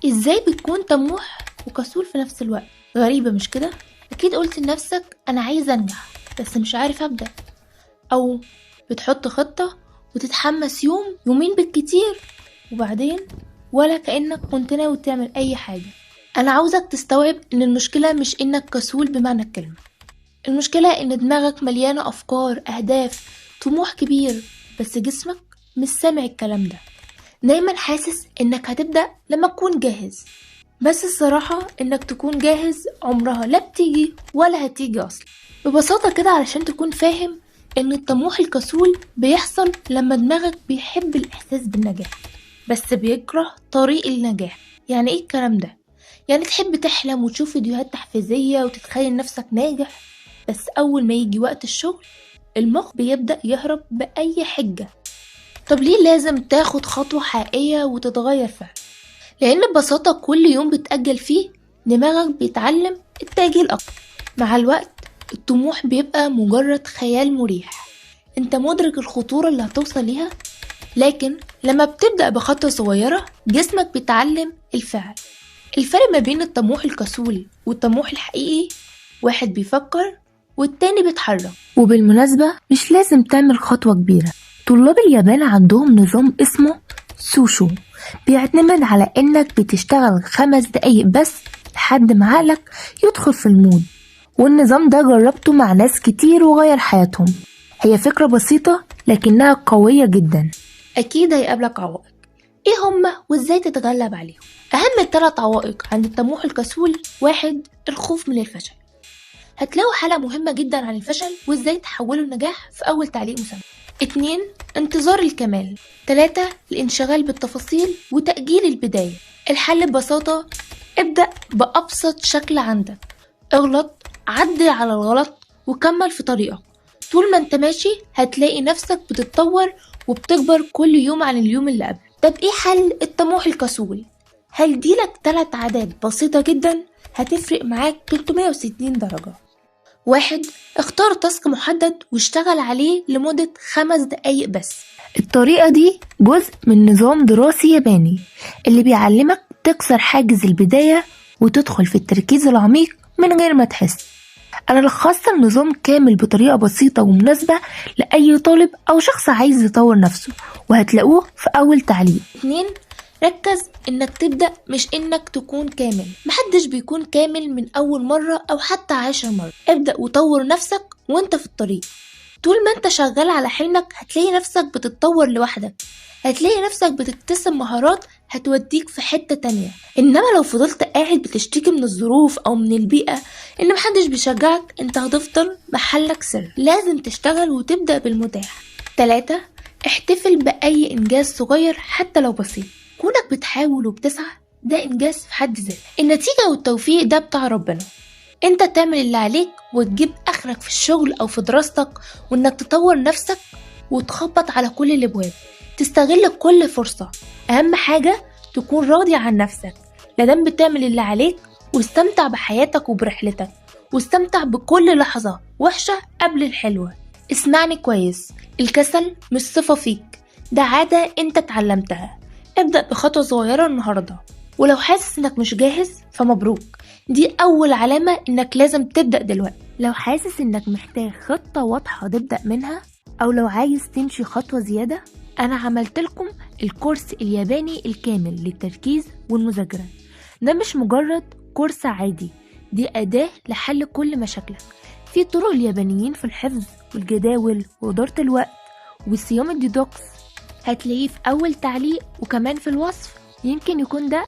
ازاي بتكون طموح وكسول في نفس الوقت؟ غريبة مش كده؟ اكيد قلت لنفسك انا عايزة انجح بس مش عارف ابدأ، او بتحط خطة وتتحمس يوم يومين بالكتير وبعدين ولا كأنك كنت ناوي تعمل اي حاجة. انا عاوزك تستوعب ان المشكلة مش انك كسول بمعنى الكلمة، المشكلة ان دماغك مليانة افكار، اهداف، طموح كبير، بس جسمك مش سامع الكلام ده. دايما حاسس انك هتبدأ لما تكون جاهز، بس الصراحة انك تكون جاهز عمرها لا بتيجي ولا هتيجي اصلا. ببساطة كده علشان تكون فاهم ان الطموح الكسول بيحصل لما دماغك بيحب الاحساس بالنجاح بس بيكره طريق النجاح. يعني ايه الكلام ده؟ يعني تحب تحلم وتشوف فيديوهات تحفيزية وتتخيل نفسك ناجح، بس اول ما يجي وقت الشغل المخ بيبدأ يهرب بأي حجة. طب ليه لازم تاخد خطوة حقيقية وتتغير فعلا؟ لأن ببساطة كل يوم بتأجل فيه دماغك بيتعلم التأجيل أكتر. مع الوقت الطموح بيبقى مجرد خيال مريح، انت مدرك الخطورة اللي هتوصل ليها، لكن لما بتبدأ بخطوة صغيرة جسمك بيتعلم الفعل. الفرق ما بين الطموح الكسول والطموح الحقيقي، واحد بيفكر والتاني بيتحرك. وبالمناسبة مش لازم تعمل خطوة كبيرة، طلاب اليابان عندهم نظام اسمه سوشو، بيعتمد على انك بتشتغل 5 دقايق بس لحد ما عقلك يدخل في المود، والنظام ده جربته مع ناس كتير وغير حياتهم. هي فكرة بسيطة لكنها قوية جدا. أكيد هيقابلك عوائق، ايه هما وازاي تتغلب عليهم؟ أهم 3 عوائق عند الطموح الكسول: 1. الخوف من الفشل، هتلاقوا حلقة مهمة جدا عن الفشل وازاي تحوله لنجاح في أول تعليق مسمى. 2. انتظار الكمال. 3. الانشغال بالتفاصيل وتأجيل البداية. الحل ببساطة: ابدأ بأبسط شكل عندك، اغلط، عدي على الغلط وكمل في طريقك. طول ما انت ماشي هتلاقي نفسك بتتطور وبتكبر كل يوم عن اليوم اللي قبل. طب ايه حل الطموح الكسول؟ هديلك 3 عادات بسيطة جدا هتفرق معاك 360 درجة. 1. اختار تاسك محدد واشتغل عليه لمدة 5 دقايق بس. الطريقة دي جزء من نظام دراسي ياباني اللي بيعلمك تكسر حاجز البداية وتدخل في التركيز العميق من غير ما تحس. أنا لخصت النظام كامل بطريقة بسيطة ومناسبة لأي طالب أو شخص عايز يطور نفسه، وهتلاقوه في أول تعليق. 2. ركز إنك تبدأ مش إنك تكون كامل، محدش بيكون كامل من أول مرة أو حتى 10 مرة. ابدأ وطور نفسك وانت في الطريق، طول ما انت شغال على حلمك هتلاقي نفسك بتتطور لوحدك، هتلاقي نفسك بتكتسب مهارات هتوديك في حتة تانية. انما لو فضلت قاعد بتشتكي من الظروف او من البيئة ان محدش بيشجعك، انت هتفضل محلك سر. لازم تشتغل وتبدأ بالمتاح. 3. احتفل بأي إنجاز صغير حتى لو بسيط، كونك بتحاول وبتسعى ده إنجاز في حد ذاته. النتيجة والتوفيق ده بتاع ربنا، انت تعمل اللي عليك وتجيب اخرك في الشغل او في دراستك، وانك تطور نفسك وتخبط على كل الابواب، تستغل كل فرصة. اهم حاجة تكون راضي عن نفسك، لدام بتعمل اللي عليك، واستمتع بحياتك وبرحلتك، واستمتع بكل لحظة وحشة قبل الحلوة. اسمعني كويس، الكسل مش صفة فيك، ده عادة انت اتعلمتها. ابدأ بخطوة صغيرة النهاردة، ولو حاسس انك مش جاهز فمبروك، دي أول علامة إنك لازم تبدأ دلوقتي. لو حاسس إنك محتاج خطة واضحة تبدأ منها، أو لو عايز تمشي خطوة زيادة، أنا عملت لكم الكورس الياباني الكامل للتركيز والمذاكرة. ده مش مجرد كورس عادي، دي أداة لحل كل مشاكلك. في طرق اليابانيين في الحفظ والجداول وإدارة الوقت والصيام الديتوكس، هتلاقيه في أول تعليق وكمان في الوصف. يمكن يكون ده